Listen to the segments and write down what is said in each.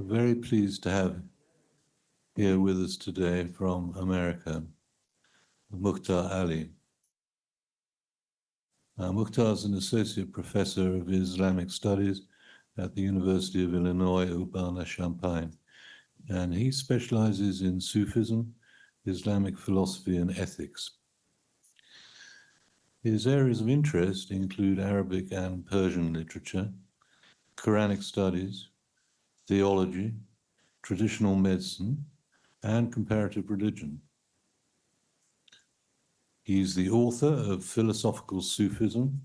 Very pleased to have here with us today from America, Mukhtar Ali. Mukhtar is an associate professor of Islamic studies at the University of Illinois, Urbana-Champaign, and he specializes in Sufism, Islamic philosophy, and ethics. His areas of interest include Arabic and Persian literature, Quranic studies, theology, traditional medicine, and comparative religion. He's the author of Philosophical Sufism,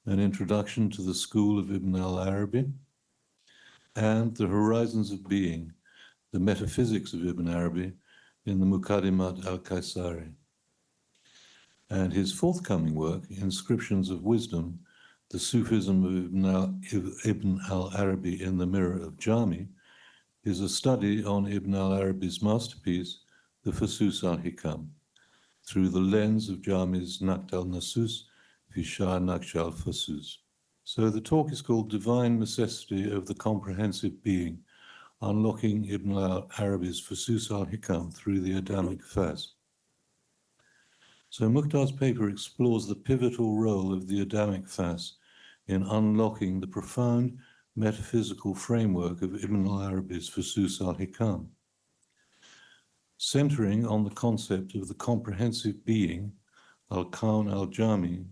An Introduction to the School of Ibn al-Arabi, and The Horizons of Being, the Metaphysics of Ibn Arabi in the Muqaddimat al-Kaysari. And his forthcoming work, Inscriptions of Wisdom, the Sufism of Ibn al-Arabi in the Mirror of Jami, is a study on Ibn al-Arabi's masterpiece, the Fusus al-Hikam, through the lens of Jami's Naqd al-Nasus fi Sharh Naqsh al-Fusus. So the talk is called Divine Necessity of the Comprehensive Being, Unlocking Ibn al-Arabi's Fusus al-Hikam through the Adamic Fass. So Mukhtar's paper explores the pivotal role of the Adamic Fass in unlocking the profound metaphysical framework of Ibn al-Arabi's Fusus al-Hikam, centering on the concept of the comprehensive being, al-kawn al-jamiʿ,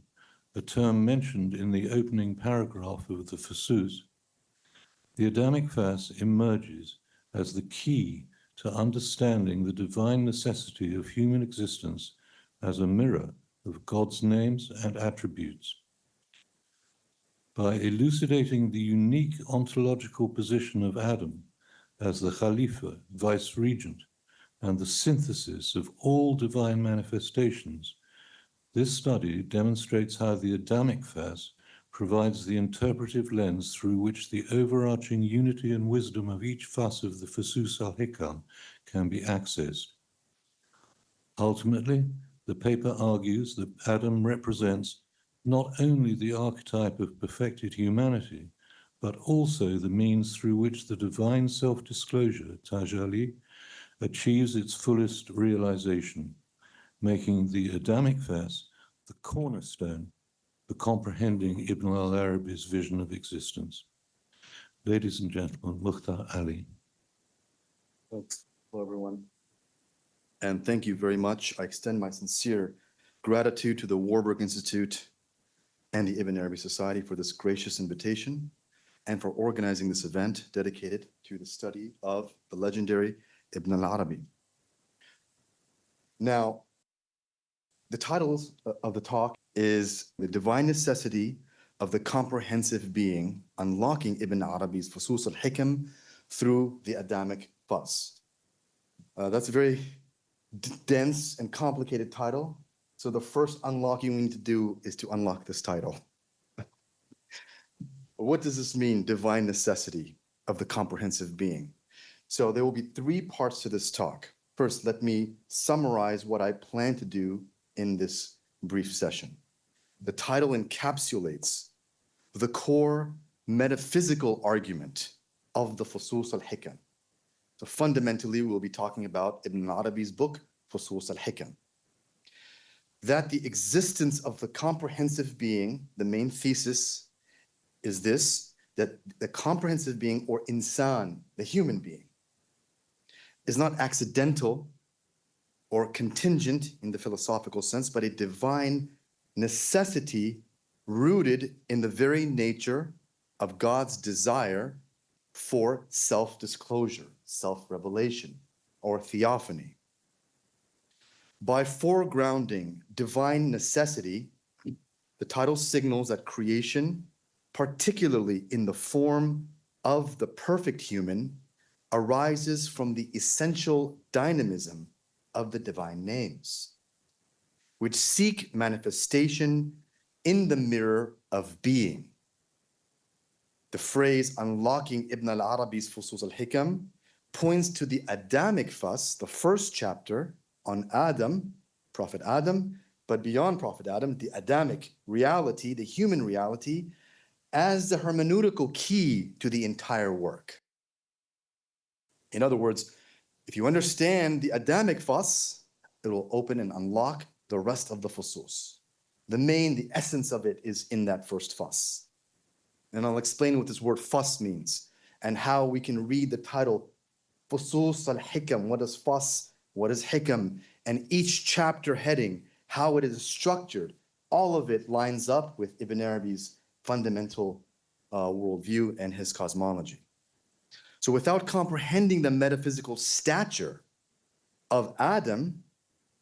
a term mentioned in the opening paragraph of the Fusus. The Adamic Fass emerges as the key to understanding the divine necessity of human existence as a mirror of God's names and attributes. By elucidating the unique ontological position of Adam as the khalifa, vice-regent, and the synthesis of all divine manifestations, this study demonstrates how the Adamic Fass provides the interpretive lens through which the overarching unity and wisdom of each fass of the Fusus al-Hikam can be accessed. Ultimately, the paper argues that Adam represents not only the archetype of perfected humanity, but also the means through which the divine self-disclosure, tajalli, achieves its fullest realization, making the Adamic Fass the cornerstone for comprehending Ibn al-Arabi's vision of existence. Ladies and gentlemen, Mukhtar Ali. Thanks. Hello, everyone. And thank you very much. I extend my sincere gratitude to the Warburg Institute and the Ibn Arabi Society for this gracious invitation and for organizing this event dedicated to the study of the legendary Ibn al-Arabi. Now, the title of the talk is The Divine Necessity of the Comprehensive Being, Unlocking Ibn Arabi's Fusus al-Hikam through the Adamic Fass. That's a very dense and complicated title. So the first unlocking we need to do is to unlock this title. What does this mean, divine necessity of the comprehensive being? So there will be three parts to this talk. First, let me summarize what I plan to do in this brief session. The title encapsulates the core metaphysical argument of the Fusus al-Hikam. So fundamentally, we'll be talking about Ibn Arabi's book, Fusus al-Hikam. That the existence of the comprehensive being, the main thesis is this, that the comprehensive being, or insan, the human being, is not accidental or contingent in the philosophical sense, but a divine necessity rooted in the very nature of God's desire for self-disclosure, self-revelation, or theophany. By foregrounding divine necessity, the title signals that creation, particularly in the form of the perfect human, arises from the essential dynamism of the divine names, which seek manifestation in the mirror of being. The phrase unlocking Ibn al-Arabi's Fusus al-Hikam points to the Adamic Fass, the first chapter on Adam, Prophet Adam, but beyond Prophet Adam, the Adamic reality, the human reality, as the hermeneutical key to the entire work. In other words, if you understand the Adamic Fass, it will open and unlock the rest of the Fusus. The essence of it is in that first Fass. And I'll explain what this word Fass means and how we can read the title Fusus al-Hikam. What is Fass? What is Hikam? And each chapter heading, how it is structured, all of it lines up with Ibn Arabi's fundamental worldview and his cosmology. So without comprehending the metaphysical stature of Adam,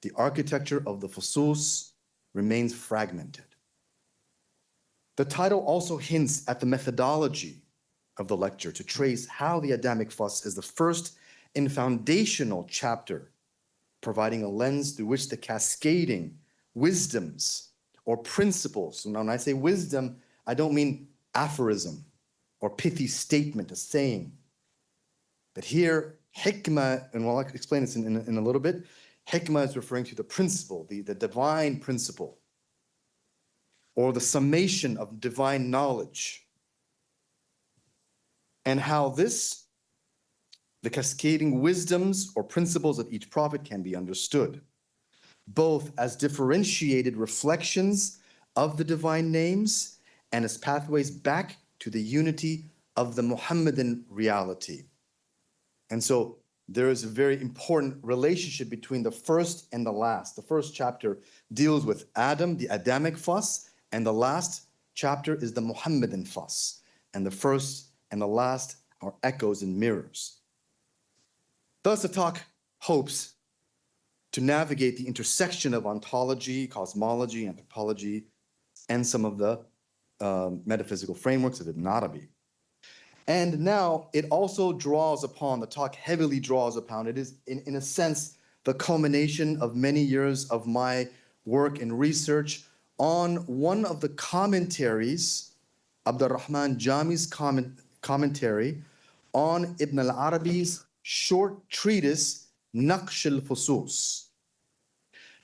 the architecture of the Fusus remains fragmented. The title also hints at the methodology of the lecture to trace how the Adamic Fass is the first and foundational chapter, providing a lens through which the cascading wisdoms or principles. So now when I say wisdom, I don't mean aphorism or pithy statement, a saying. But here, hikmah, and I'll explain this in a little bit, hikmah is referring to the principle, the divine principle, or the summation of divine knowledge, and how this, the cascading wisdoms or principles of each prophet can be understood, both as differentiated reflections of the divine names and as pathways back to the unity of the Muhammadan reality. And so there is a very important relationship between the first and the last. The first chapter deals with Adam, the Adamic Fass, and the last chapter is the Muhammadan Fass. And the first and the last are echoes and mirrors. Thus, the talk hopes to navigate the intersection of ontology, cosmology, anthropology, and some of the metaphysical frameworks of Ibn Arabi. And now it also draws upon, the talk heavily draws upon, it is in a sense the culmination of many years of my work and research on one of the commentaries, Abdurrahman Jami's commentary on Ibn al-Arabi's short treatise, Naqsh al-Fusus.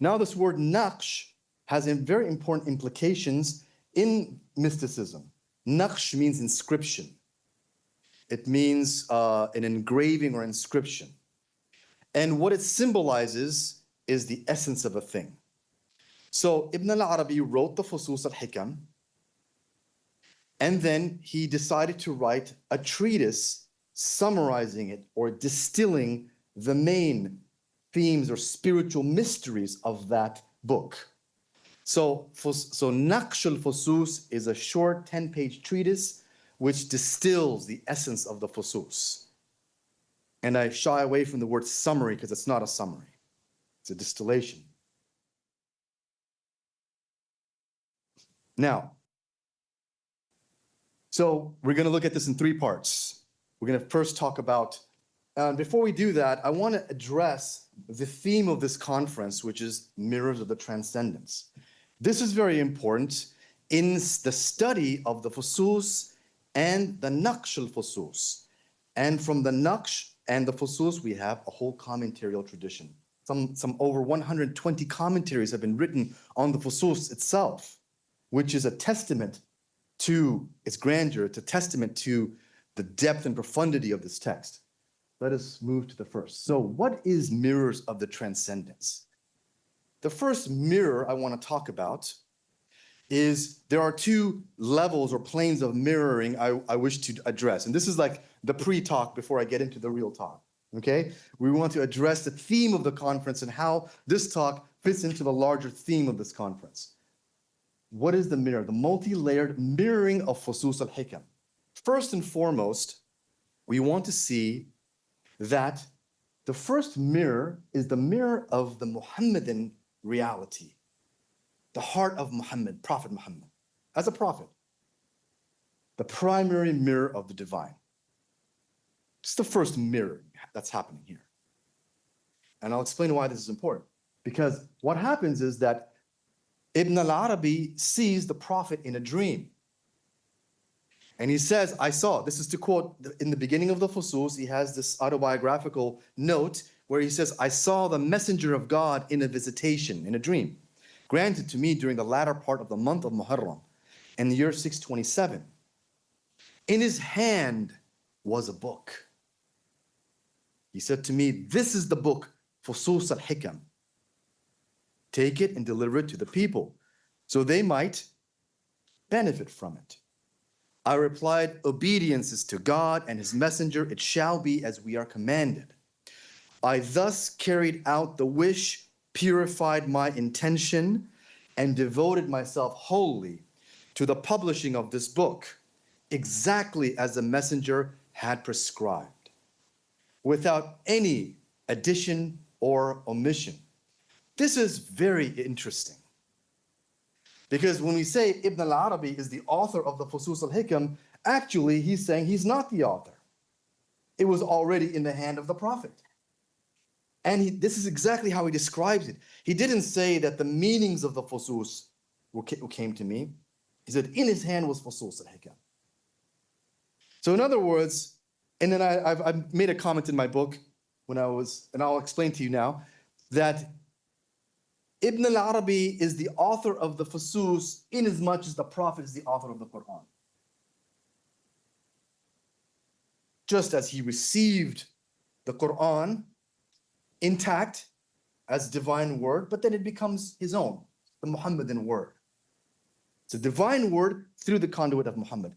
Now this word Naqsh has very important implications in mysticism. Naqsh means inscription. It means an engraving or inscription. And what it symbolizes is the essence of a thing. So Ibn al-Arabi wrote the Fusus al-Hikam, and then he decided to write a treatise summarizing it or distilling the main themes or spiritual mysteries of that book. So Naqsh al-Fusus is a short 10-page treatise which distills the essence of the Fusus. And I shy away from the word summary because it's not a summary. It's a distillation. Now, so we're going to look at this in three parts. We're going to first talk about, before we do that, I want to address the theme of this conference, which is mirrors of the transcendence. This is very important in the study of the Fusus and the Naqsh al-Fusus. And from the Naqsh and the Fusus, we have a whole commentarial tradition. Some over 120 commentaries have been written on the Fusus itself, which is a testament to its grandeur. It's a testament to the depth and profundity of this text. Let us move to the first. So what is mirrors of the transcendence? The first mirror I want to talk about is there are two levels or planes of mirroring I wish to address. And this is like the pre-talk before I get into the real talk, okay? We want to address the theme of the conference and how this talk fits into the larger theme of this conference. What is the mirror? The multi-layered mirroring of Fusus al-Hikam. First and foremost, we want to see that the first mirror is the mirror of the Muhammadan reality. The heart of Muhammad, Prophet Muhammad, as a prophet. The primary mirror of the divine. It's the first mirror that's happening here. And I'll explain why this is important. Because what happens is that Ibn al-Arabi sees the prophet in a dream. And he says, I saw, this is to quote, in the beginning of the Fusus, he has this autobiographical note where he says, I saw the messenger of God in a visitation, in a dream, granted to me during the latter part of the month of Muharram, in the year 627. In his hand was a book. He said to me, this is the book, Fusus al-Hikam. Take it and deliver it to the people, so they might benefit from it. I replied, obedience is to God and his messenger, it shall be as we are commanded. I thus carried out the wish, purified my intention, and devoted myself wholly to the publishing of this book, exactly as the messenger had prescribed, without any addition or omission. This is very interesting, because when we say Ibn al-Arabi is the author of the Fusus al-Hikam, actually he's saying he's not the author. It was already in the hand of the Prophet. And this is exactly how he describes it. He didn't say that the meanings of the Fusus came to me. He said, in his hand was Fusus al-Hikam. So in other words, and then I've made a comment in my book and I'll explain to you now, that Ibn al-Arabi is the author of the Fusus inasmuch as the Prophet is the author of the Quran. Just as he received the Quran intact as divine word, but then it becomes his own, the Muhammadan word. It's a divine word through the conduit of Muhammad.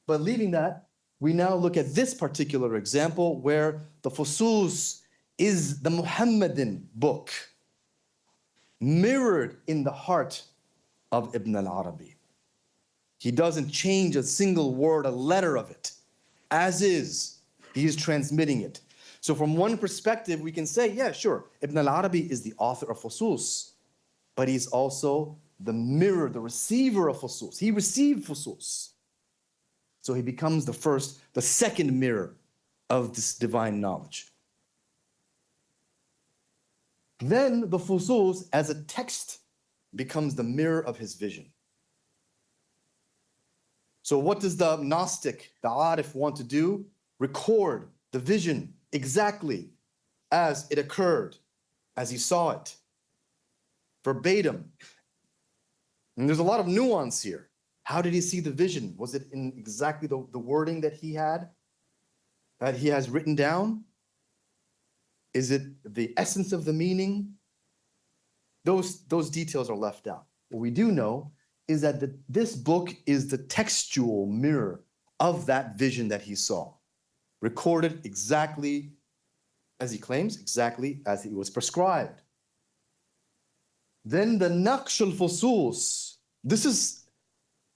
But leaving that, we now look at this particular example where the Fusus is the Muhammadan book, mirrored in the heart of Ibn al-Arabi. He doesn't change a single word, a letter of it. As is, he is transmitting it. So from one perspective, we can say, yeah, sure, Ibn al-Arabi is the author of Fusus, but he's also the mirror, the receiver of Fusus. He received Fusus. So he becomes the second mirror of this divine knowledge. Then the Fusus as a text becomes the mirror of his vision. So what does the Gnostic, the Arif, want to do? Record the vision exactly as it occurred, as he saw it, verbatim. And there's a lot of nuance here. How did he see the vision? Was it in exactly the wording that he has written down? Is it the essence of the meaning? Those details are left out. What we do know is that this book is the textual mirror of that vision that he saw, recorded exactly as he claims, exactly as it was prescribed. Then the Naqsh al-Fusus, this is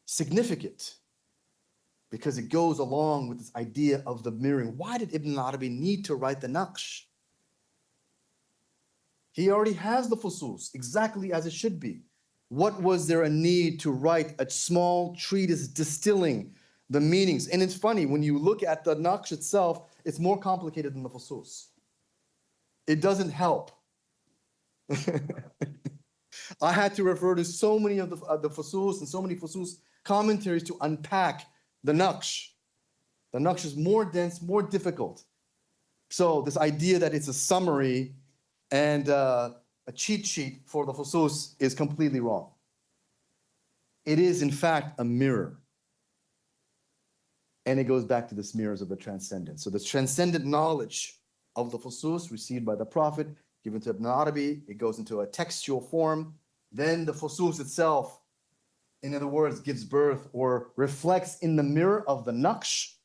significant because it goes along with this idea of the mirroring. Why did Ibn al-Arabi need to write the Naqsh? He already has the Fusus exactly as it should be. What was there a need to write a small treatise distilling the meanings? And it's funny, when you look at the Naqsh itself, it's more complicated than the Fusus. It doesn't help. I had to refer to so many of the Fusus and so many Fusus commentaries to unpack the Naqsh. The Naqsh is more dense, more difficult. So this idea that it's a summary and a cheat sheet for the Fusus is completely wrong. It is, in fact, a mirror. And it goes back to this mirrors of the transcendent. So the transcendent knowledge of the Fusus received by the Prophet, given to Ibn Arabi, it goes into a textual form. Then the Fusus itself, in other words, gives birth or reflects in the mirror of the Naqsh,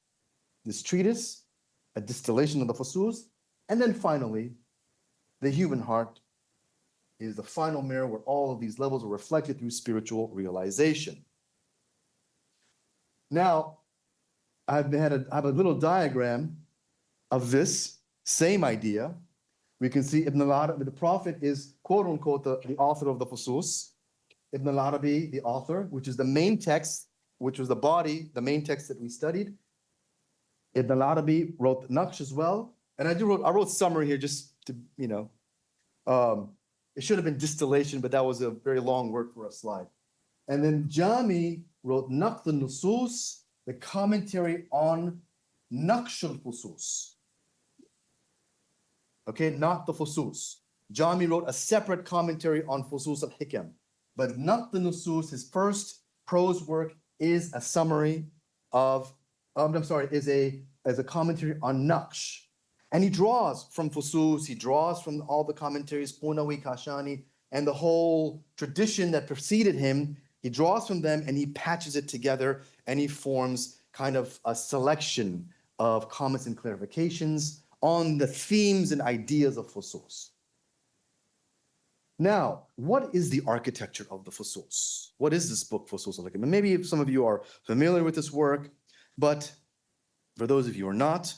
this treatise, a distillation of the Fusus. And then finally, the human heart is the final mirror where all of these levels are reflected through spiritual realization. Now, I have a little diagram of this same idea. We can see Ibn al-Arabi, the Prophet is quote unquote the author of the Fusus. Ibn al-Arabi, the author, which is the main text, which was the body, the main text that we studied. Ibn al-Arabi wrote Naqsh as well. And I wrote summary here just to, it should have been distillation, but that was a very long word for a slide. And then Jami wrote Naqd al-Nusus, the commentary on Naqsh al-Fusus. Okay, not the Fusus. Jami wrote a separate commentary on Fusus al-Hikam. But Naqd al-Nusus, his first prose work, is a summary of, is a commentary on Naqsh. And he draws from Fusus, he draws from all the commentaries, Qunawi, Kashani, and the whole tradition that preceded him. He draws from them and he patches it together and he forms kind of a selection of comments and clarifications on the themes and ideas of Fusus. Now, what is the architecture of the Fusus? What is this book, Fusus al-Hikam? And maybe some of you are familiar with this work, but for those of you who are not,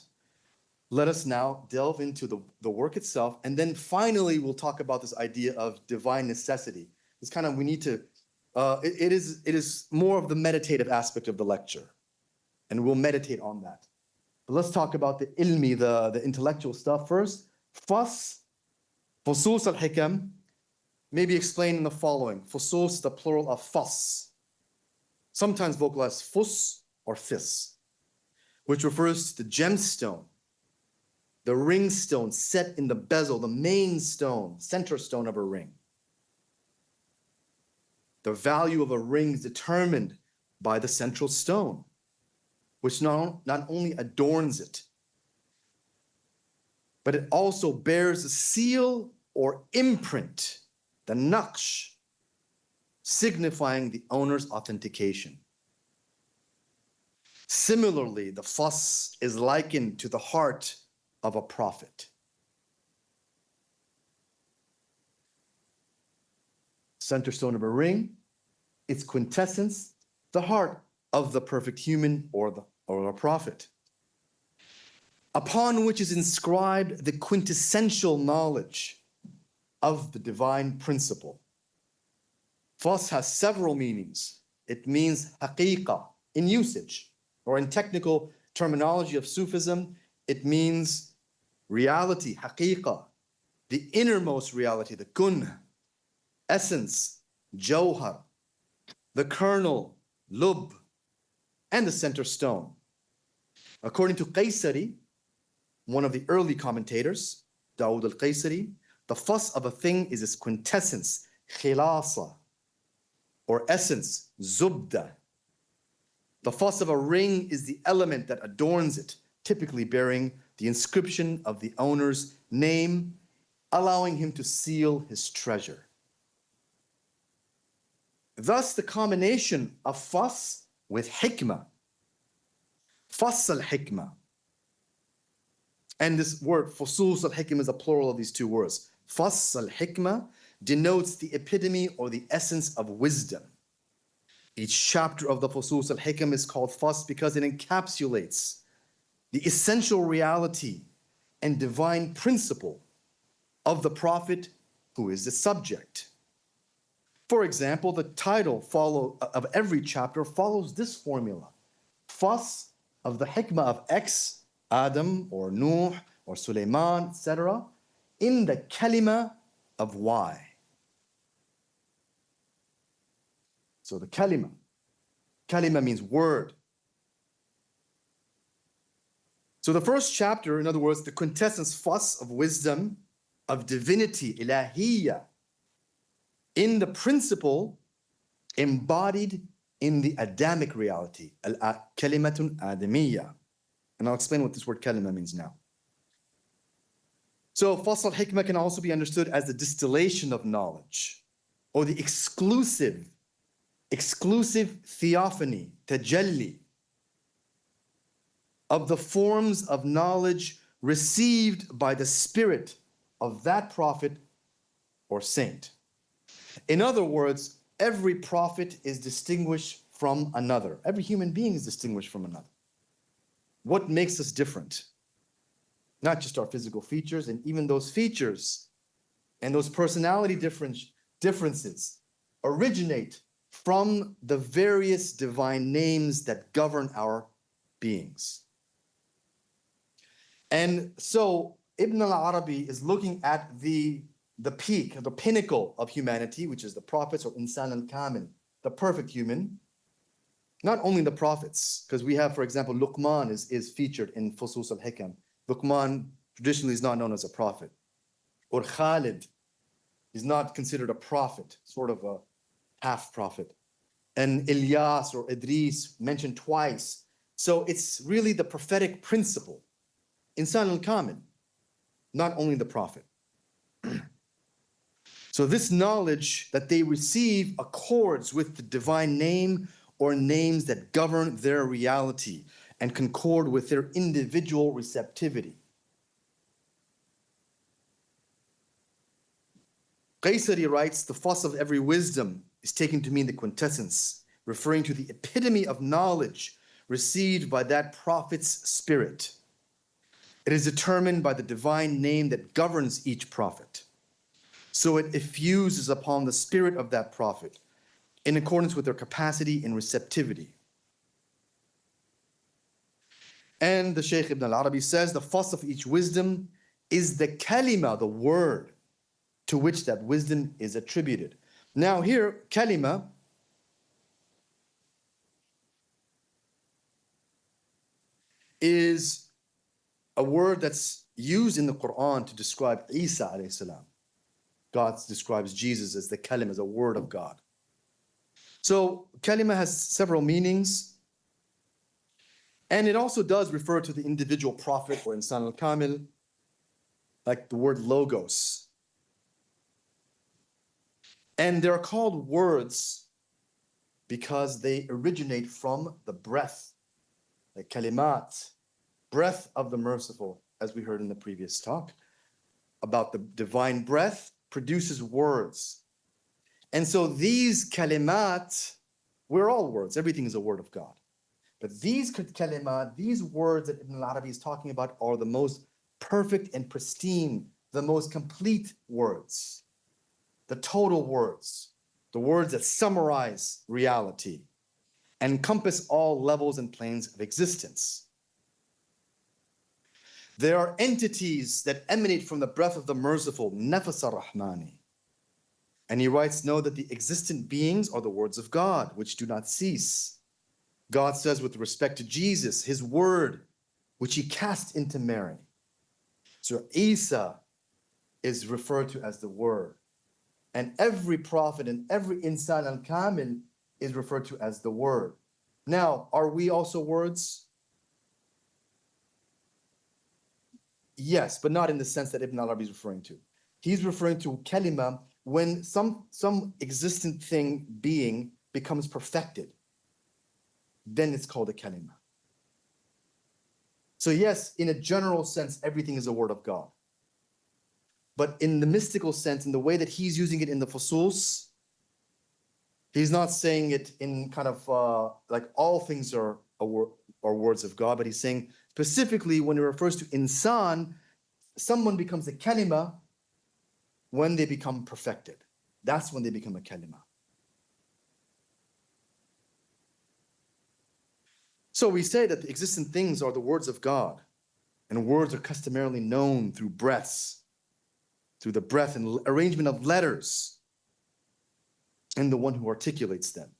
let us now delve into the work itself, and then finally we'll talk about this idea of divine necessity. It's kind of, we need to, it is more of the meditative aspect of the lecture, and we'll meditate on that. But let's talk about the ilmi, the intellectual stuff first. Fusus al-Hikam may be explained in the following. Fusus, the plural of fas, sometimes vocalized fus or fis, which refers to the gemstone, the ring stone set in the bezel, the main stone, center stone of a ring. The value of a ring is determined by the central stone, which not only adorns it, but it also bears a seal or imprint, the naqsh, signifying the owner's authentication. Similarly, the fas is likened to the heart of a prophet. Center stone of a ring, its quintessence, the heart of the perfect human or a prophet, upon which is inscribed the quintessential knowledge of the divine principle. Fas has several meanings. It means haqiqa in usage, or in technical terminology of Sufism, it means reality, haqiqa, the innermost reality, the kun, essence, jawhar, the kernel, lub, and the center stone. According to Qaysari, one of the early commentators, Dawood al-Qaysari, the fas of a thing is its quintessence, khilasa, or essence, zubda. The fas of a ring is the element that adorns it, typically bearing the inscription of the owner's name, allowing him to seal his treasure. Thus, the combination of fas with hikmah, fas al-hikmah, and this word fusus al-hikmah is a plural of these two words. Fas al-hikmah denotes the epitome or the essence of wisdom. Each chapter of the Fusus al-Hikam is called Fas because it encapsulates the essential reality and divine principle of the prophet who is the subject. For example, the title of every chapter follows this formula. Fas of the hikmah of X, Adam or Nuh or Sulaiman, etc., in the kalima of Y. So the kalima means word. So the first chapter, in other words, the quintessence fas of wisdom, of divinity, ilahiyya, in the principle embodied in the Adamic reality, kalimatun adamiyya. And I'll explain what this word kalima means now. So fas al-hikmah can also be understood as the distillation of knowledge, or the exclusive theophany, tajalli, of the forms of knowledge received by the spirit of that prophet or saint. In other words, every prophet is distinguished from another. Every human being is distinguished from another. What makes us different? Not just our physical features, and even those features and those personality differences originate from the various divine names that govern our beings. And so Ibn al-Arabi is looking at the peak, the pinnacle of humanity, which is the prophets, or insan al-kamil, the perfect human. Not only the prophets, because we have, for example, Luqman is featured in Fusus al-Hikam. Luqman traditionally is not known as a prophet. Or Khalid is not considered a prophet, sort of a half-prophet. And Ilyas or Idris mentioned twice. So it's really the prophetic principle, insan al-kamil. not only the Prophet. So this knowledge that they receive accords with the divine name or names that govern their reality and concord with their individual receptivity. Qaysari writes, the fuss of every wisdom is taken to mean the quintessence, referring to the epitome of knowledge received by that prophet's spirit. It is determined by the divine name that governs each prophet. So it effuses upon the spirit of that prophet in accordance with their capacity and receptivity. And the Shaykh Ibn al-Arabi says the fuss of each wisdom is the kalima, the word, to which that wisdom is attributed. Now here, kalima is a word that's used in the Quran to describe Isa alayhi salam. God describes Jesus as the kalima, as a word of God. So kalima has several meanings, and it also does refer to the individual prophet or insan al-kamil, like the word logos. And they're called words because they originate from the breath, like kalimat, breath of the merciful, as we heard in the previous talk, about the divine breath produces words. And so these kalimat, we're all words, everything is a word of God. But these kalimat, these words that Ibn al-Arabi is talking about are the most perfect and pristine, the most complete words, the total words, the words that summarize reality, encompass all levels and planes of existence. There are entities that emanate from the breath of the merciful, nafas ar-Rahmani. And he writes, know that the existent beings are the words of God, which do not cease. God says with respect to Jesus, his word, which he cast into Mary. So Isa is referred to as the word. And every prophet and every insan al-kamil is referred to as the word. Now, are we also words? Yes, but not in the sense that Ibn al-Arabi is referring to. He's referring to kalima when some existent thing, being, becomes perfected. Then it's called a kalima. So yes, in a general sense, everything is a word of God. But in the mystical sense, in the way that he's using it in the Fusus, he's not saying it in kind of like all things are words of God, but he's saying specifically when it refers to insan, someone becomes a kalima when they become perfected. That's when they become a kalima. So we say that the existent things are the words of God, and words are customarily known through breaths, through the breath and arrangement of letters, and the one who articulates them.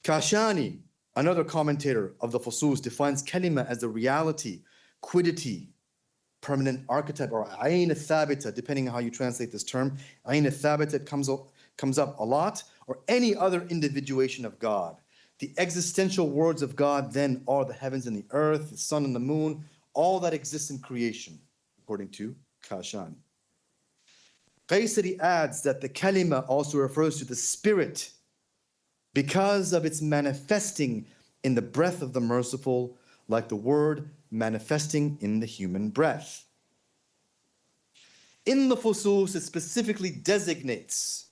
Kashani, another commentator of the Fusus, defines kalima as the reality, quiddity, permanent archetype, or ayn al-thabita, depending on how you translate this term. Ayn al-thabita comes up a lot, or any other individuation of God. The existential words of God then are the heavens and the earth, the sun and the moon, all that exists in creation, according to Kashani. Qaysari adds that the kalima also refers to the spirit because of its manifesting in the breath of the merciful, like the word manifesting in the human breath. In the Fusus, it specifically designates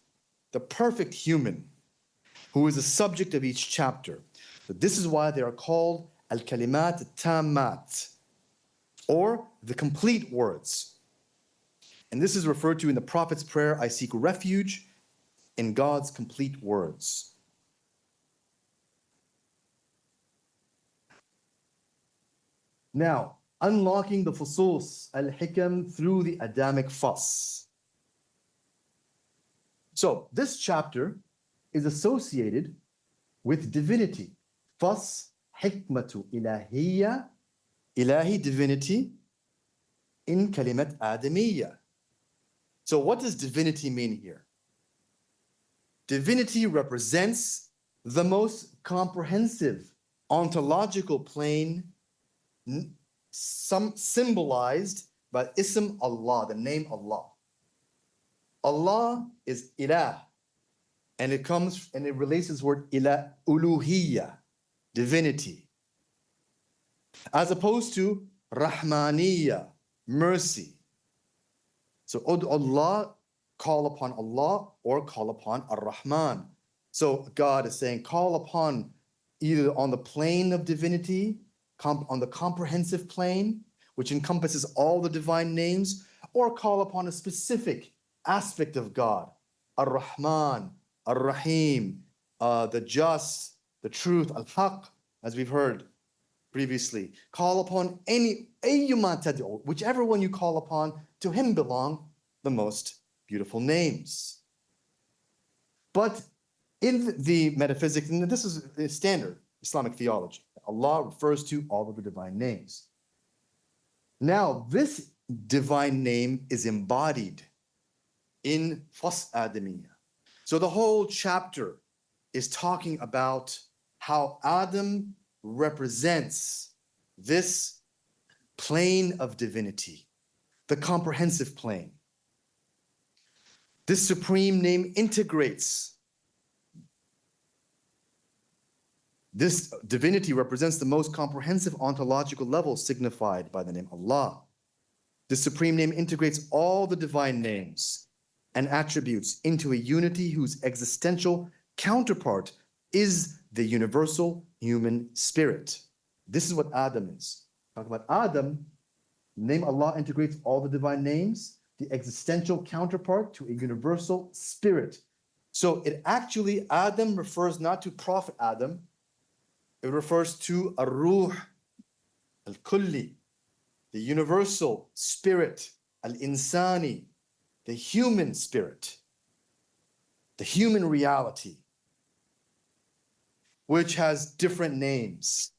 the perfect human who is the subject of each chapter. But this is why they are called al-kalimat al-tammat, or the complete words. And this is referred to in the Prophet's prayer, I seek refuge in God's complete words. Now, unlocking the Fusus, al-Hikam, through the Adamic Fass. So, this chapter is associated with divinity. Fass, hikmatu ilahiyya, ilahi divinity, in kalimat adamiyya. So what does divinity mean here? Divinity represents the most comprehensive ontological plane, symbolized But ism Allah, the name Allah. Allah is ilah, and it comes and it relates to this word ila uluhiyya, divinity, as opposed to rahmaniyya, mercy. So Allah, call upon Allah or call upon ar-Rahman. So God is saying, call upon either on the plane of divinity, on the comprehensive plane, which encompasses all the divine names, or call upon a specific aspect of God, ar-Rahman, ar-Rahim, the just, the truth, al-Haq, as we've heard previously. Call upon whichever one you call upon, to him belong the most beautiful names. But in the metaphysics, and this is standard Islamic theology, Allah refers to all of the divine names. Now, this divine name is embodied in Fass Adamiyya. So the whole chapter is talking about how Adam represents this plane of divinity, the comprehensive plane. This supreme name integrates. This divinity represents the most comprehensive ontological level signified by the name Allah. This supreme name integrates all the divine names and attributes into a unity whose existential counterpart is the universal human spirit. This is what Adam is. Talk about Adam, name Allah integrates all the divine names, the existential counterpart to a universal spirit. So it actually, Adam refers not to Prophet Adam, it refers to ar-ruh, al-kulli, the universal spirit, al-insani, the human spirit, the human reality, which has different names.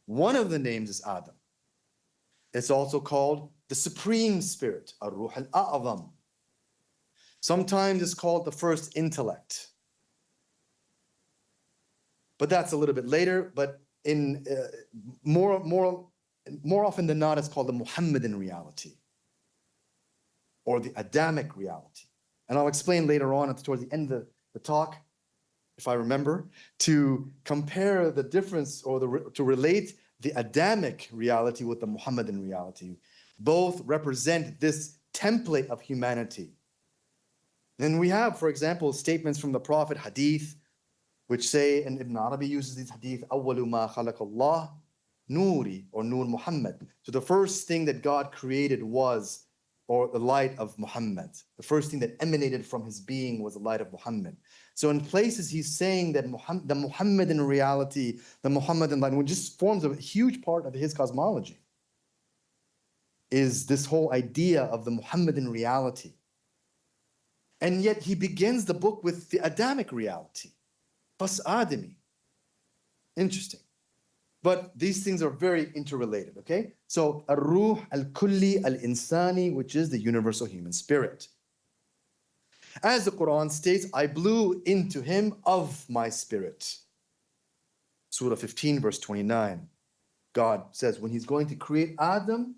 One of the names is Adam. It's also called the Supreme Spirit, ar-ruh al-a'zam. Sometimes it's called the first intellect. But that's a little bit later, but in more often than not, it's called the Muhammadan reality or the Adamic reality. And I'll explain later on towards the end of the talk, if I remember, to compare the difference or to relate the Adamic reality with the Muhammadan reality. Both represent this template of humanity. Then we have, for example, statements from the Prophet, hadith, which say, and Ibn Arabi uses these hadith, أَوَّلُ مَا خَلَقَ اللَّهُ نُورِ, or Nur Muhammad. So the first thing that God created was, or the light of Muhammad. The first thing that emanated from his being was the light of Muhammad. So in places he's saying that the Muhammadan reality, the Muhammadan light, which just forms a huge part of his cosmology, is this whole idea of the Muhammadan reality. And yet he begins the book with the Adamic reality. Fass Adami. Interesting. But these things are very interrelated, okay? So, ar-ruh, al-kulli, al-insani, which is the universal human spirit. As the Quran states, I blew into him of my spirit. Surah 15, verse 29. God says, when he's going to create Adam,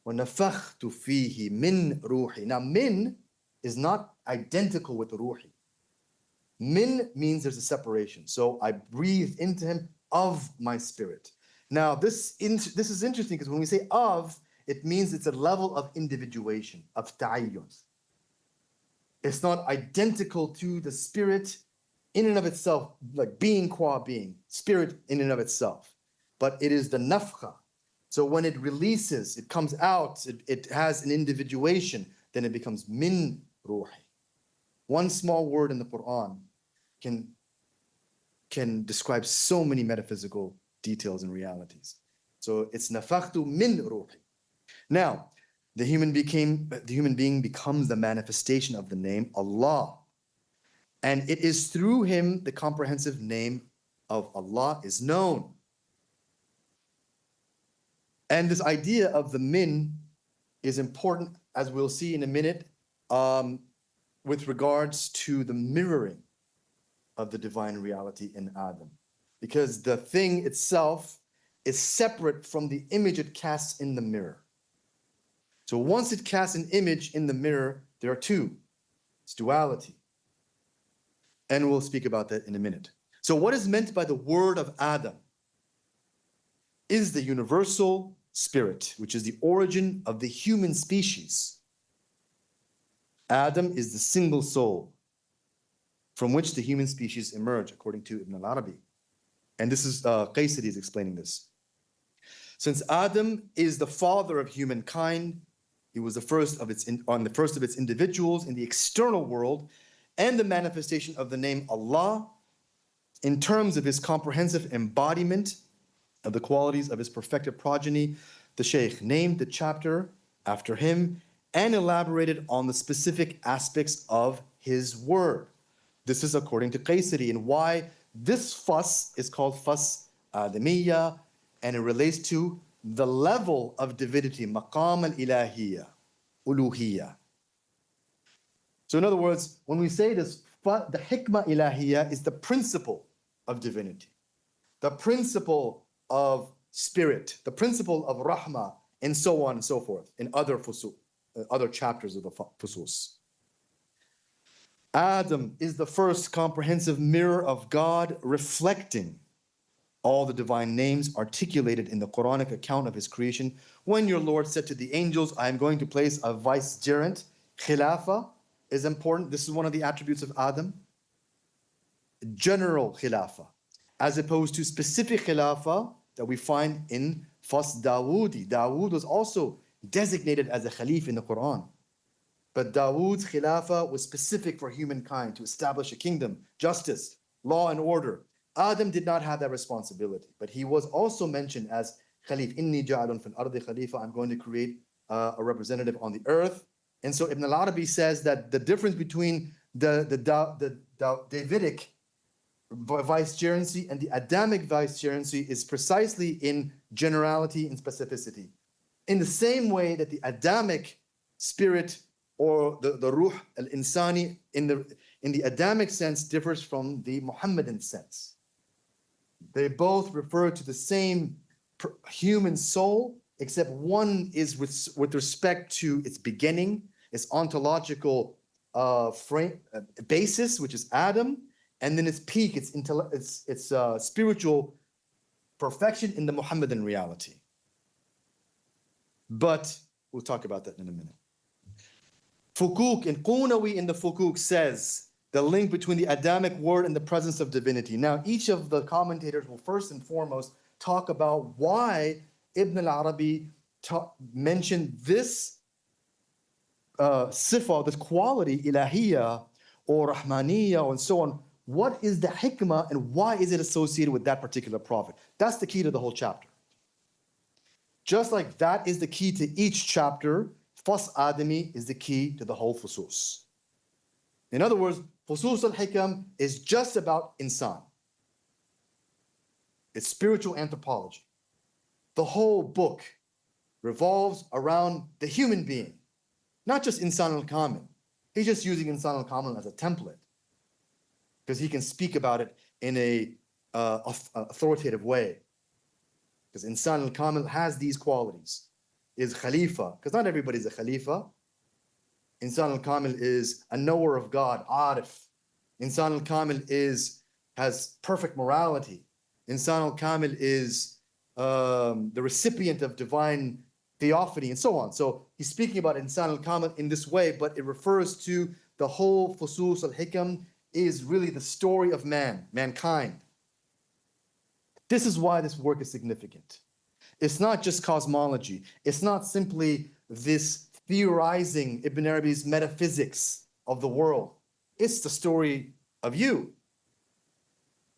وَنَفَخْتُ فِيهِ مِنْ رُوحِ. Now, min is not identical with ruhi. Min means there's a separation. So I breathed into him of my spirit. Now this is interesting because when we say of, it means it's a level of individuation, of ta'ayyun. It's not identical to the spirit in and of itself, like being qua being, spirit in and of itself. But it is the nafkha. So when it releases, it comes out, it has an individuation, then it becomes min ruhi. One small word in the Quran can describe so many metaphysical details and realities. So it's nafakhtu min ruhi. Now, the human being becomes the manifestation of the name Allah. And it is through him the comprehensive name of Allah is known. And this idea of the min is important, as we'll see in a minute, with regards to the mirroring of the divine reality in Adam. Because the thing itself is separate from the image it casts in the mirror. So once it casts an image in the mirror, there are two. It's duality. And we'll speak about that in a minute. So what is meant by the word of Adam is the universal spirit, which is the origin of the human species. Adam is the single soul from which the human species emerge, according to Ibn al-Arabi. And this is Qaysari is explaining this. Since Adam is the father of humankind, he was the first of its individuals in the external world, and the manifestation of the name Allah in terms of his comprehensive embodiment of the qualities of his perfected progeny. The Shaykh named the chapter after him and elaborated on the specific aspects of his word. This is according to Qaysari, and why this fuss is called fuss adamiyya, and it relates to the level of divinity, maqam al-ilahiyya, uluhiyya. So in other words, when we say this, the hikmah ilahiyya is the principle of divinity, the principle of spirit, the principle of rahmah, and so on and so forth in other chapters of the Fusus. Adam is the first comprehensive mirror of God, reflecting all the divine names articulated in the Quranic account of his creation. When your Lord said to the angels, I am going to place a vicegerent, khilafa is important. This is one of the attributes of Adam. General khilafa, as opposed to specific khilafa that we find in Fas Dawoodi. Dawood was also designated as a Khalif in the Quran. But Dawood's khilafa was specific for humankind to establish a kingdom, justice, law and order. Adam did not have that responsibility, but he was also mentioned as Khalif. Inni ja'alun fil ardi khalifa. I'm going to create a representative on the earth. And so Ibn al-Arabi says that the difference between the Davidic vicegerency and the Adamic vicegerency is precisely in generality and specificity. In the same way that the Adamic spirit or the ruh al-insani in the Adamic sense differs from the Muhammadan sense. They both refer to the same human soul, except one is with respect to its beginning, its ontological basis, which is Adam, and then its peak, its spiritual perfection in the Muhammadan reality. But we'll talk about that in a minute. Fukuk, and Qunawi in the Fukuk says the link between the Adamic word and the presence of divinity. Now, each of the commentators will first and foremost talk about why Ibn al-Arabi mentioned this sifa, this quality, ilahiyya or rahmaniyya and so on. What is the hikmah and why is it associated with that particular prophet? That's the key to the whole chapter. Just like that is the key to each chapter, Fas Adami is the key to the whole Fusus. In other words, Fusus al-Hikam is just about insan. It's spiritual anthropology. The whole book revolves around the human being, not just insan al-Kamil. He's just using insan al-Kamil as a template because he can speak about it in a authoritative way. Because insan al-Kamil has these qualities. Is khalifa, because not everybody is a khalifa. Insan al-Kamil is a knower of God, arif. Insan al-Kamil has perfect morality. Insan al-Kamil is the recipient of divine theophany and so on. So he's speaking about Insan al-Kamil in this way, but it refers to the whole Fusus al-Hikam is really the story of mankind. This is why this work is significant. It's not just cosmology. It's not simply this theorizing Ibn Arabi's metaphysics of the world. It's the story of you.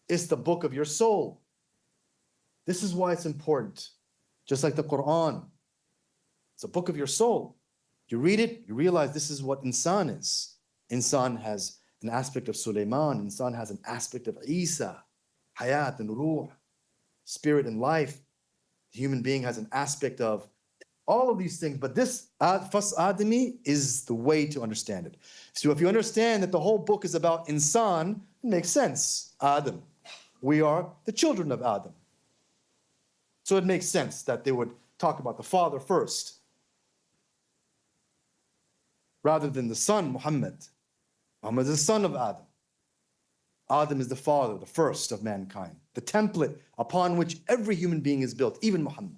It's the book of your soul. This is why it's important. Just like the Quran. It's a book of your soul. You read it, you realize this is what insan is. Insan has an aspect of Sulaiman. Insan has an aspect of Isa, hayat and ruh, spirit and life. The human being has an aspect of all of these things, but this Fas Adami is the way to understand it. So if you understand that the whole book is about insan, it makes sense. Adam. We are the children of Adam. So it makes sense that they would talk about the father first. rather than the son, Muhammad. Muhammad is the son of Adam. Adam is the father, the first of mankind, the template upon which every human being is built, even Muhammad.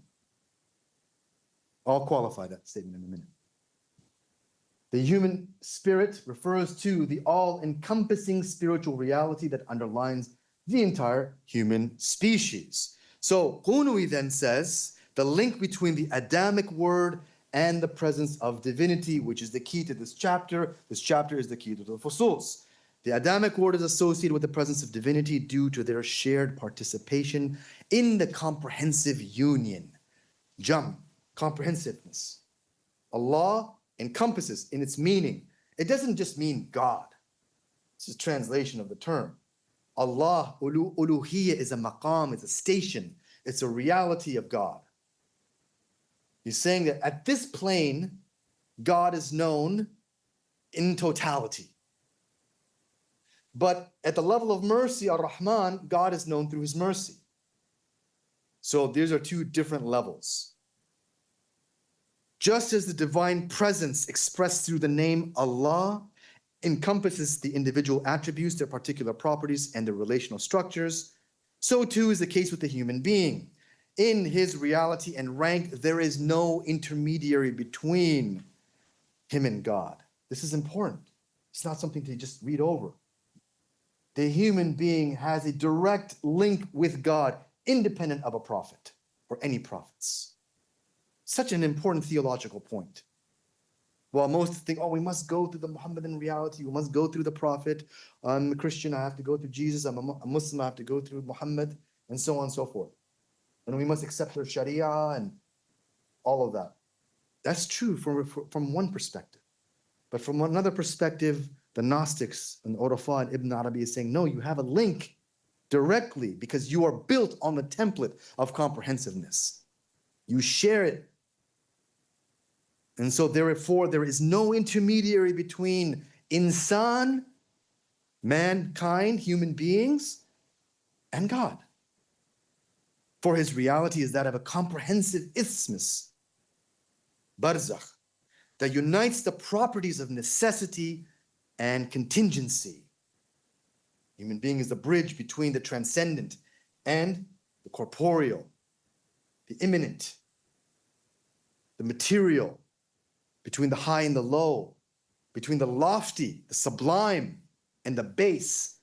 I'll qualify that statement in a minute. The human spirit refers to the all-encompassing spiritual reality that underlines the entire human species. So Qunuwi then says the link between the Adamic word and the presence of divinity, which is the key to this chapter. This chapter is the key to the Fusus. The Adamic word is associated with the presence of divinity due to their shared participation in the comprehensive union. Jam, comprehensiveness. Allah encompasses in its meaning. It doesn't just mean God. This is a translation of the term. Allah, uluhiyya is a maqam, it's a station, it's a reality of God. He's saying that at this plane, God is known in totality. But at the level of mercy, ar-Rahman, God is known through his mercy. So these are two different levels. Just as the divine presence expressed through the name Allah encompasses the individual attributes, their particular properties, and their relational structures, so too is the case with the human being. In his reality and rank, there is no intermediary between him and God. This is important. It's not something to just read over. The human being has a direct link with God, independent of a prophet or any prophets. Such an important theological point. While most think, oh, we must go through the Muhammadan reality, we must go through the prophet. I'm a Christian, I have to go through Jesus. I'm a Muslim, I have to go through Muhammad, and so on and so forth. And we must accept their Sharia and all of that. That's true from one perspective. But from another perspective, the Gnostics and Urafa and Ibn Arabi is saying, no, you have a link directly because you are built on the template of comprehensiveness. You share it. And so therefore, there is no intermediary between insan, mankind, human beings, and God. For his reality is that of a comprehensive isthmus, barzakh, that unites the properties of necessity and contingency. Human being is the bridge between the transcendent and the corporeal, the immanent, the material, between the high and the low, between the lofty, the sublime, and the base.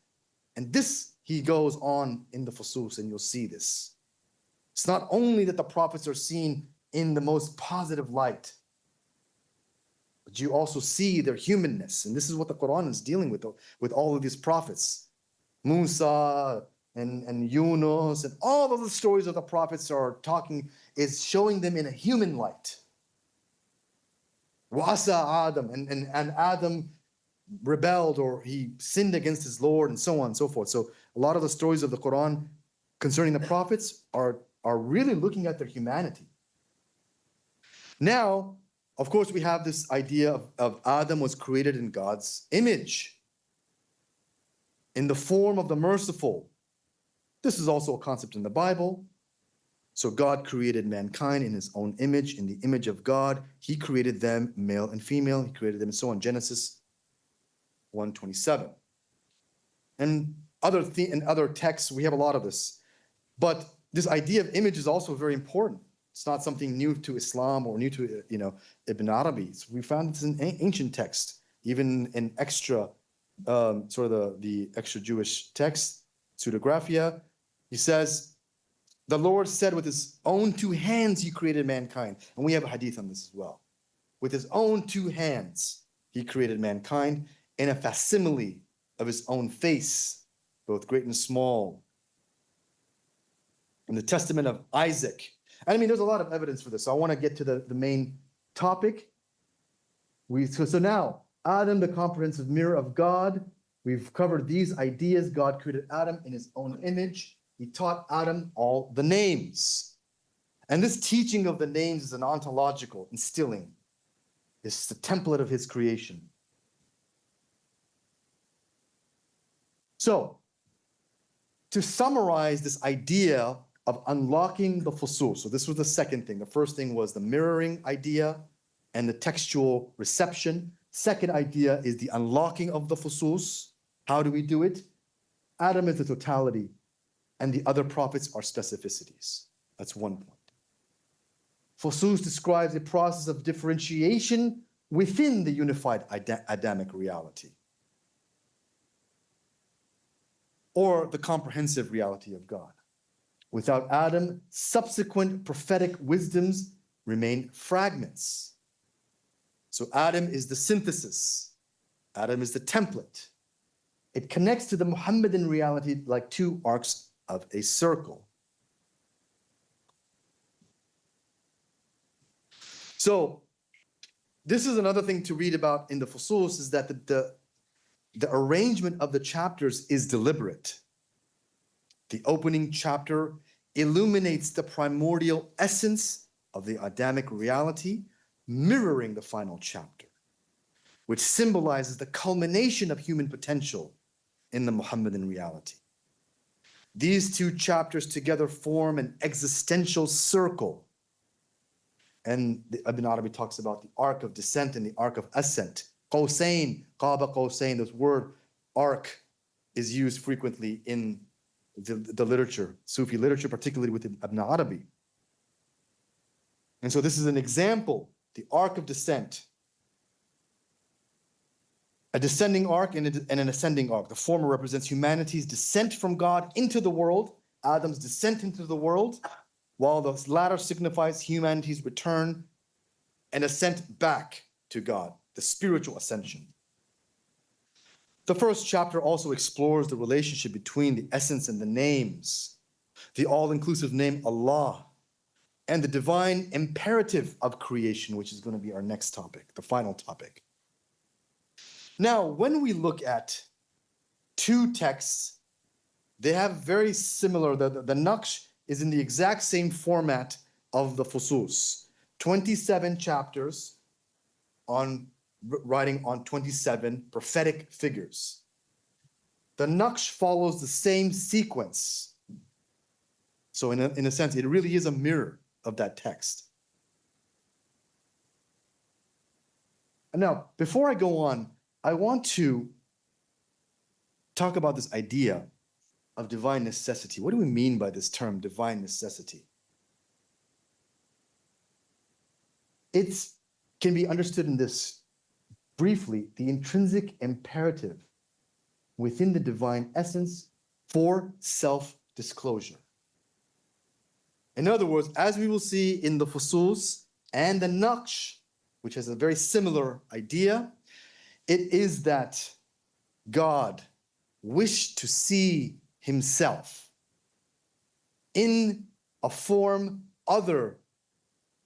And this, he goes on in the Fusus, and you'll see this. It's not only that the prophets are seen in the most positive light, but you also see their humanness. And this is what the Quran is dealing with all of these prophets. Musa and Yunus and all of the stories of the prophets are talking, is showing them in a human light. Wasa Adam, and Adam rebelled or he sinned against his Lord and so on and so forth. So a lot of the stories of the Quran concerning the prophets are really looking at their humanity. Now, of course, we have this idea of Adam was created in God's image, in the form of the merciful. This is also a concept in the Bible. So God created mankind in his own image, in the image of God. He created them, male and female. He created them and so on. Genesis 1:27. And other texts, we have a lot of this. But this idea of image is also very important. It's not something new to Islam or new to Ibn Arabi. We found this in ancient text, even in extra, sort of the extra Jewish text, Pseudographia. He says, the Lord said with his own two hands he created mankind. And we have a hadith on this as well. With his own two hands he created mankind in a facsimile of his own face, both great and small. In the testament of Isaac. I mean, there's a lot of evidence for this. So I want to get to the main topic. So now, Adam, the comprehensive mirror of God. We've covered these ideas. God created Adam in his own image. He taught Adam all the names. And this teaching of the names is an ontological instilling. It's the template of his creation. So, to summarize this idea of unlocking the Fusus. So this was the second thing. The first thing was the mirroring idea and the textual reception. Second idea is the unlocking of the fusus. How do we do it? Adam is the totality, and the other prophets are specificities. That's one point. Fusus describes a process of differentiation within the unified Adamic reality, or the comprehensive reality of God. Without Adam, subsequent prophetic wisdoms remain fragments. So Adam is the synthesis. Adam is the template. It connects to the Muhammadan reality like two arcs of a circle. So this is another thing to read about in the Fusus, is that the arrangement of the chapters is deliberate. The opening chapter illuminates the primordial essence of the Adamic reality, mirroring the final chapter, which symbolizes the culmination of human potential in the Muhammadan reality. These two chapters together form an existential circle. And Ibn Arabi talks about the arc of descent and the arc of ascent. Qawsayn, Qaba Qawsayn, this word arc is used frequently in the literature, Sufi literature, particularly with Ibn Arabi. And so this is an example, the arc of descent. A descending arc and an ascending arc. The former represents humanity's descent from God into the world, Adam's descent into the world, while the latter signifies humanity's return and ascent back to God, the spiritual ascension. The first chapter also explores the relationship between the essence and the names, the all-inclusive name Allah, and the divine imperative of creation, which is going to be our next topic, the final topic. Now, when we look at two texts, they have very similar, the Naqsh is in the exact same format of the Fusus. 27 chapters writing on 27 prophetic figures. The Naqsh follows the same sequence. So in a sense, it really is a mirror of that text. And now, before I go on, I want to talk about this idea of divine necessity. What do we mean by this term, divine necessity? It can be understood in this briefly, the intrinsic imperative within the divine essence for self-disclosure. In other words, as we will see in the Fusus and the Naqsh, which has a very similar idea, it is that God wished to see himself in a form other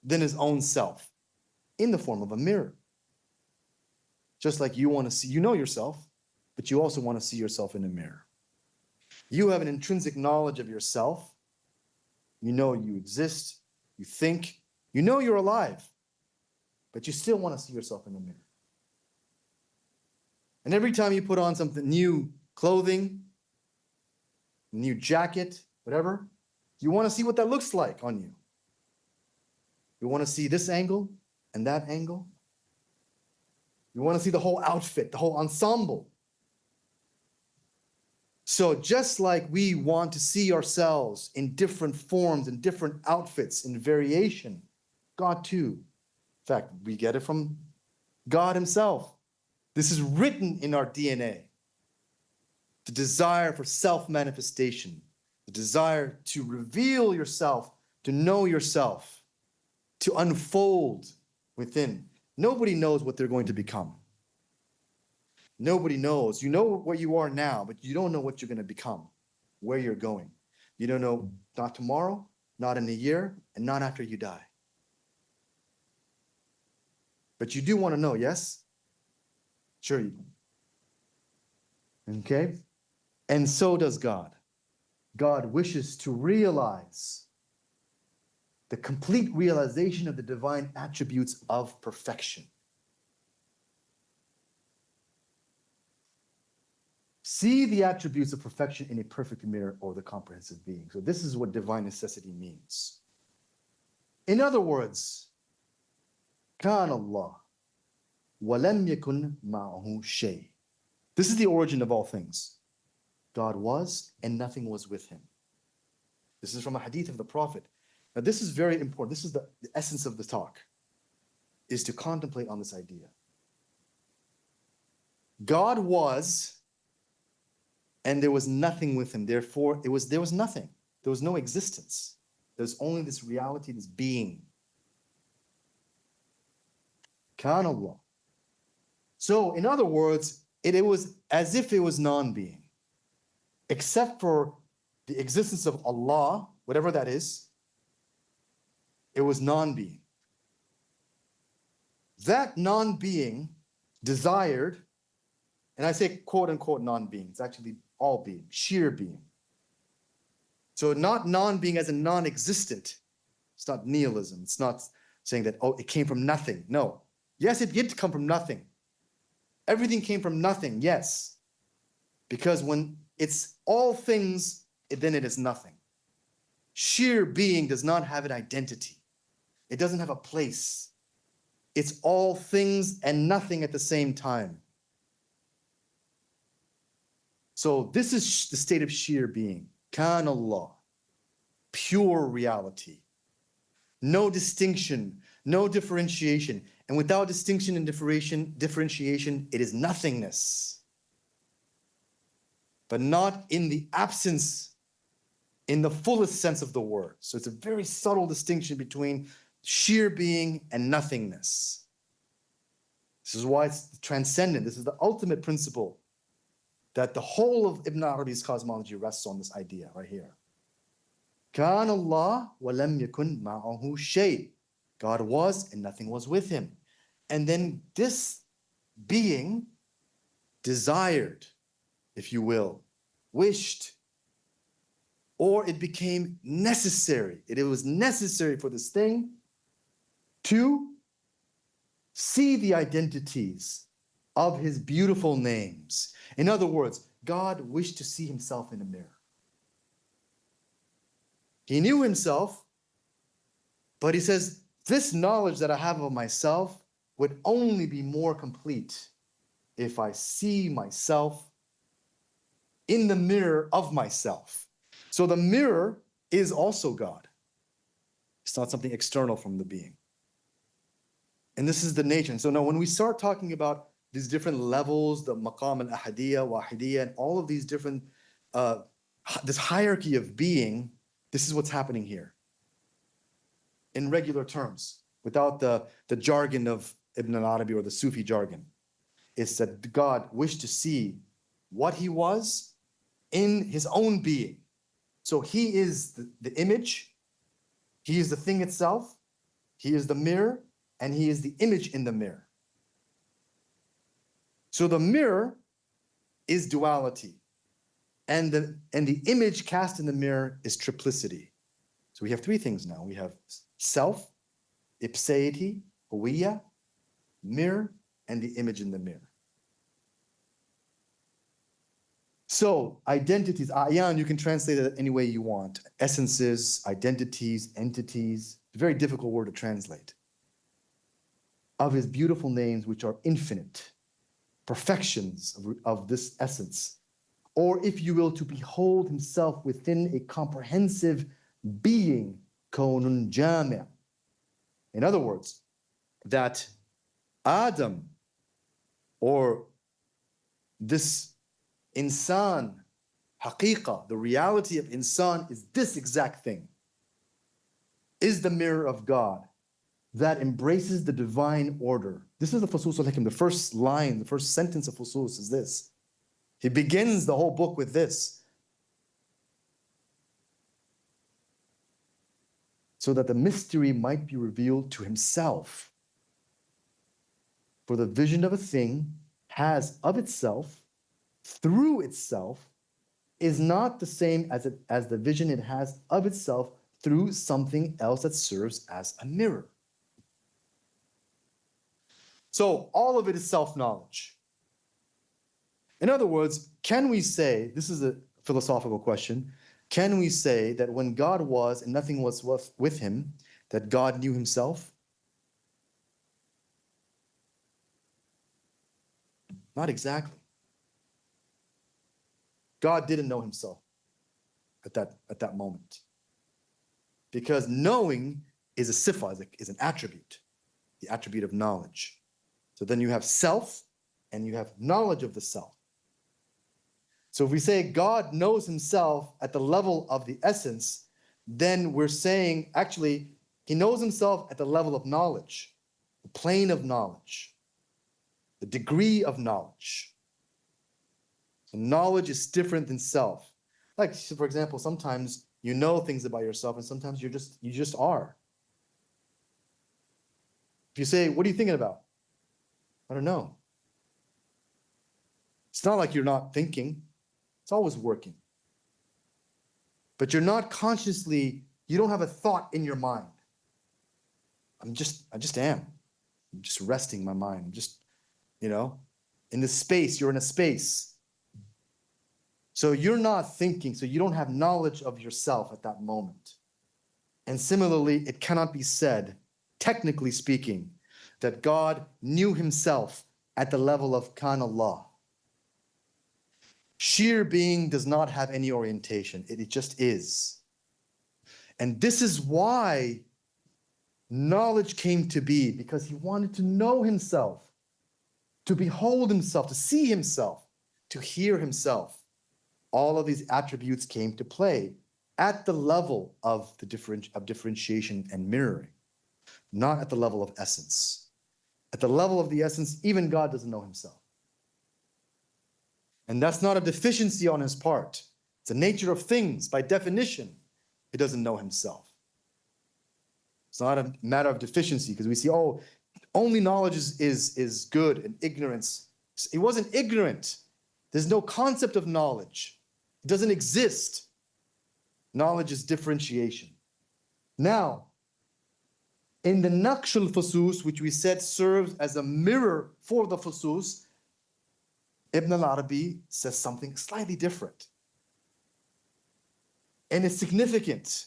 than his own self, in the form of a mirror. Just like you want to see, you know yourself, but you also want to see yourself in a mirror. You have an intrinsic knowledge of yourself. You know you exist, you think, you know you're alive, but you still want to see yourself in the mirror. And every time you put on something new, clothing, new jacket, whatever, you want to see what that looks like on you. You want to see this angle and that angle. You want to see the whole outfit, the whole ensemble. So just like we want to see ourselves in different forms, in different outfits, in variation, God too. In fact, we get it from God himself. This is written in our DNA. The desire for self-manifestation, the desire to reveal yourself, to know yourself, to unfold within. Nobody knows what they're going to become. Nobody knows. You know where you are now, but you don't know what you're going to become, where you're going. You don't know, not tomorrow, not in a year, and not after you die. But you do want to know, yes? Sure you do. Okay? And so does God. God wishes to realize the complete realization of the divine attributes of perfection. See the attributes of perfection in a perfect mirror or the comprehensive being. So this is what divine necessity means. In other words, Kan Allah. وَلَمْ يَكُنْ مَعَهُ شَيْءٍ. This is the origin of all things. God was and nothing was with him. This is from a hadith of the Prophet. Now this is very important. This is the essence of the talk, is to contemplate on this idea. God was, and there was nothing with him. Therefore, there was nothing. There was no existence. There's only this reality, this being. Kan Allah. So, in other words, it was as if it was non-being, except for the existence of Allah, whatever that is. It was non-being. That non-being desired, and I say quote unquote non-being, it's actually all being, sheer being. So not non-being as a non-existent. It's not nihilism. It's not saying that, oh, it came from nothing. No. Yes, it did come from nothing. Everything came from nothing, yes. Because when it's all things, then it is nothing. Sheer being does not have an identity. It doesn't have a place. It's all things and nothing at the same time. So this is the state of sheer being. Kan Allah. Pure reality. No distinction, no differentiation. And without distinction and differentiation, it is nothingness. But not in the absence, in the fullest sense of the word. So it's a very subtle distinction between sheer being and nothingness. This is why it's transcendent. This is the ultimate principle that the whole of Ibn Arabi's cosmology rests on, this idea right here. Kan Allah wa lam yakun ma'ahu shay. God was and nothing was with him. And then this being desired, if you will, wished, or it became necessary. It was necessary for this thing to see the identities of his beautiful names. In other words, God wished to see himself in a mirror. He knew himself, but he says, this knowledge that I have of myself would only be more complete if I see myself in the mirror of myself. So the mirror is also God. It's not something external from the being. And this is the nature. And so now when we start talking about these different levels, the maqam al-ahadiyya, wahidiyya, and all of these different, this hierarchy of being, this is what's happening here. In regular terms, without the jargon of Ibn al-Arabi or the Sufi jargon. It's that God wished to see what he was in his own being. So he is the image, he is the thing itself, he is the mirror, and he is the image in the mirror. So the mirror is duality, and the image cast in the mirror is triplicity. So we have three things now. We have self, ipseity, huwiyya, mirror, and the image in the mirror. So identities, a'yan, you can translate it any way you want. Essences, identities, entities. A very difficult word to translate. Of his beautiful names, which are infinite, perfections of this essence. Or if you will, to behold himself within a comprehensive being, kawnun jamiʿ. In other words, that Adam, or this insan, haqiqa, the reality of insan is this exact thing, is the mirror of God that embraces the divine order. This is the Fusus al-Hikam, the first line, the first sentence of Fusus is this. He begins the whole book with this. So that the mystery might be revealed to himself. For the vision of a thing has of itself, through itself, is not the same as the vision it has of itself through something else that serves as a mirror. So all of it is self-knowledge. In other words, can we say, this is a philosophical question, can we say that when God was and nothing was with him, that God knew himself? Not exactly. God didn't know himself at that moment. Because knowing is a sifa, is an attribute, the attribute of knowledge. So then you have self and you have knowledge of the self. So if we say God knows himself at the level of the essence, then we're saying actually he knows himself at the level of knowledge, the plane of knowledge, the degree of knowledge. So knowledge is different than self. Like, for example, sometimes you know things about yourself and sometimes you just are. If you say, what are you thinking about? I don't know. It's not like you're not thinking. It's always working. But you're not consciously, you don't have a thought in your mind. I just am. I'm just resting my mind. I'm just, in the space, you're in a space. So you're not thinking, so you don't have knowledge of yourself at that moment. And similarly, it cannot be said, technically speaking, that God knew himself at the level of Kan Allah. Sheer being does not have any orientation. It just is. And this is why knowledge came to be, because he wanted to know himself, to behold himself, to see himself, to hear himself. All of these attributes came to play at the level of differentiation and mirroring, not at the level of essence. At the level of the essence, even God doesn't know himself. And that's not a deficiency on his part. It's the nature of things. By definition, he doesn't know himself. It's not a matter of deficiency, because we see, only knowledge is good and ignorance. He wasn't ignorant. There's no concept of knowledge. It doesn't exist. Knowledge is differentiation. Now, in the Naqsh al-Fusus, which we said serves as a mirror for the Fusus, Ibn al-Arabi says something slightly different. And it's significant.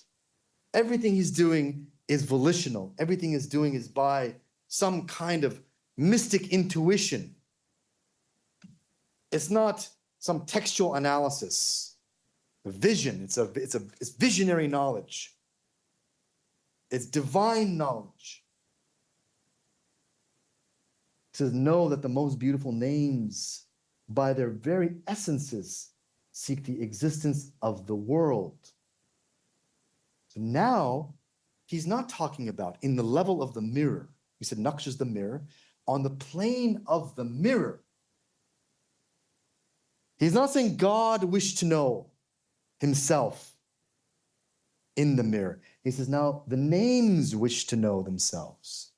Everything he's doing is volitional. Everything he's doing is by some kind of mystic intuition. It's not some textual analysis. Vision, it's visionary knowledge. It's divine knowledge. To know that the most beautiful names, by their very essences, seek the existence of the world. So now, he's not talking about in the level of the mirror. We said Naqsh is the mirror. On the plane of the mirror, he's not saying God wished to know himself in the mirror. He says now the names wish to know themselves.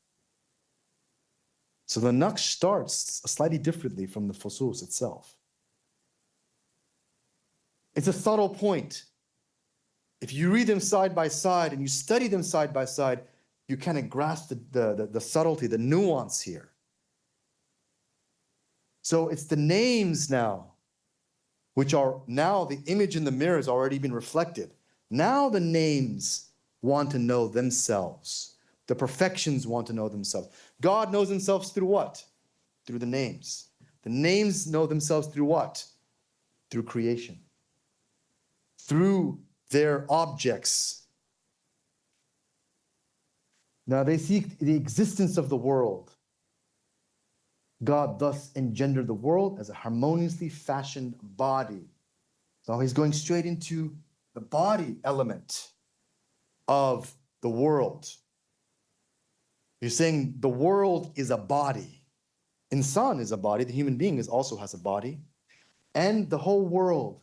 So the Naqsh starts slightly differently from the Fusus itself. It's a subtle point. If you read them side by side and you study them side by side, you kind of grasp the subtlety, the nuance here. So it's the names now, which are now the image in the mirror has already been reflected. Now the names want to know themselves. The perfections want to know themselves. God knows himself through what? Through the names. The names know themselves through what? Through creation. Through their objects. Now they seek the existence of the world. God thus engendered the world as a harmoniously fashioned body. So he's going straight into the body element of the world. You're saying the world is a body. Insan is a body. The human being also has a body. And the whole world.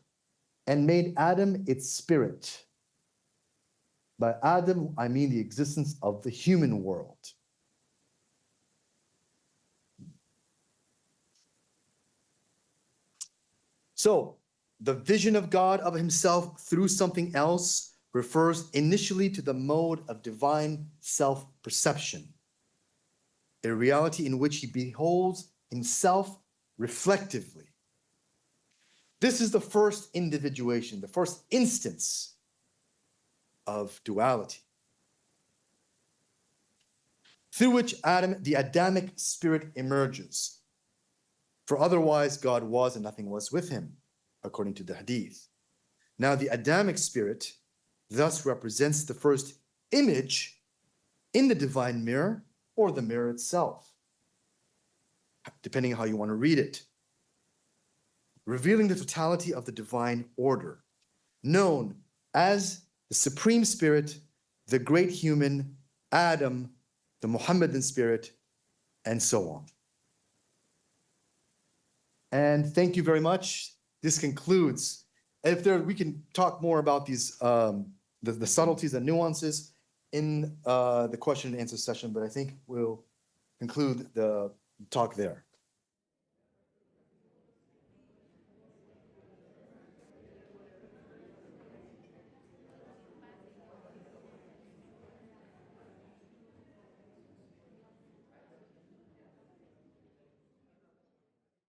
And made Adam its spirit. By Adam, I mean the existence of the human world. So, the vision of God of himself through something else refers initially to the mode of divine self-perception, a reality in which he beholds himself reflectively. This is the first individuation, the first instance of duality, through which the Adamic spirit emerges. For otherwise God was and nothing was with him, according to the hadith. Now the Adamic spirit thus represents the first image in the divine mirror or the mirror itself, depending on how you want to read it, revealing the totality of the divine order, known as the supreme spirit, the great human, Adam, the Muhammadan spirit, and so on. And thank you very much. This concludes. If there, we can talk more about these, the subtleties and nuances in the question and answer session, but I think we'll conclude the talk there.